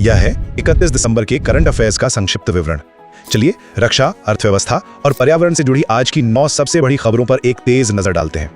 यह है 31 दिसंबर के करंट अफेयर्स का संक्षिप्त विवरण। चलिए रक्षा, अर्थव्यवस्था और पर्यावरण से जुड़ी आज की 9 सबसे बड़ी खबरों पर एक तेज नजर डालते हैं।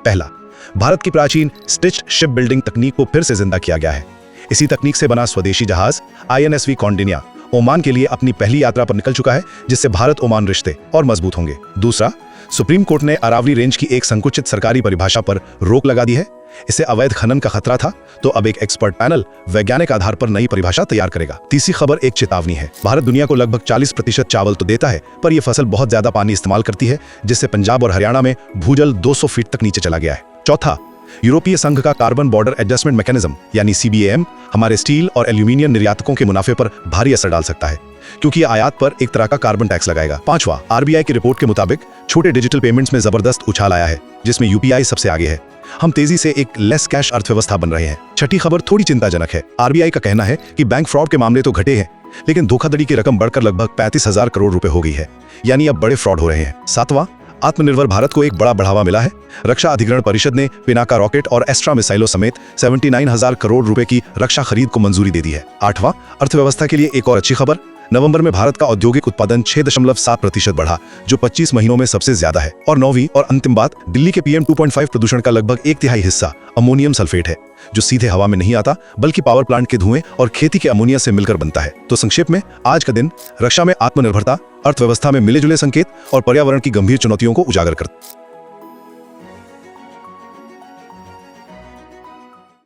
पहला, भारत की प्राचीन स्टिच्ड शिप बिल्डिंग तकनीक को फिर से जिंदा किया गया है। इसी तकनीक से बना स्वदेशी जहाज INSV कौंडिन्या ओमान के लिए अपनी पहली यात्रा पर निकल चुका है, जिससे भारत ओमान रिश्ते और मजबूत होंगे। दूसरा, सुप्रीम कोर्ट ने अरावली रेंज की एक संकुचित सरकारी परिभाषा पर रोक लगा दी है। इससे अवैध खनन का खतरा था, तो अब एक एक्सपर्ट पैनल वैज्ञानिक आधार पर नई परिभाषा तैयार करेगा। तीसरी खबर एक चेतावनी है। भारत दुनिया को लगभग 40% चावल तो देता है, पर यह फसल बहुत ज्यादा पानी इस्तेमाल करती है, जिससे पंजाब और हरियाणा में भूजल 200 फीट तक नीचे चला गया है। चौथा, यूरोपीय संघ का कार्बन बॉर्डर एडजस्टमेंट मैकेनिज्म यानी CBAM हमारे स्टील और एल्यूमिनियम निर्यातकों के मुनाफे पर भारी असर डाल सकता है, क्योंकि यह आयात पर एक तरह का कार्बन टैक्स लगाएगा। पांचवा, RBI की रिपोर्ट के मुताबिक छोटे डिजिटल पेमेंट्स में जबरदस्त उछाल आया है, जिसमें UPI सबसे आगे है। हम तेजी से एक लेस कैश अर्थव्यवस्था बन रहे हैं। छठी खबर थोड़ी चिंताजनक है। RBI का कहना है कि बैंक फ्रॉड के मामले तो घटे हैं, लेकिन धोखाधड़ी की रकम बढ़कर लगभग 35,000 करोड़ रुपए हो गई है, यानी अब बड़े फ्रॉड हो रहे हैं। सातवां, आत्मनिर्भर भारत को एक बड़ा बढ़ावा मिला है। रक्षा अधिग्रहण परिषद ने पिनाका रॉकेट और एस्ट्रा मिसाइलों समेत 79,000 करोड़ रुपए की रक्षा खरीद को मंजूरी दे दी है। आठवां, अर्थव्यवस्था के लिए एक और अच्छी खबर। नवंबर में भारत का औद्योगिक उत्पादन 6.7% बढ़ा, जो 25 महीनों में सबसे ज्यादा है। और नौवीं और अंतिम बात, दिल्ली के PM 2.5 प्रदूषण का लगभग 1/3 हिस्सा अमोनियम सल्फेट है, जो सीधे हवा में नहीं आता, बल्कि पावर प्लांट के धुएं और खेती के अमोनिया से मिलकर बनता है। तो संक्षेप में, आज का दिन रक्षा में आत्मनिर्भरता, अर्थव्यवस्था में मिले जुले संकेत और पर्यावरण की गंभीर चुनौतियों को उजागर करता है।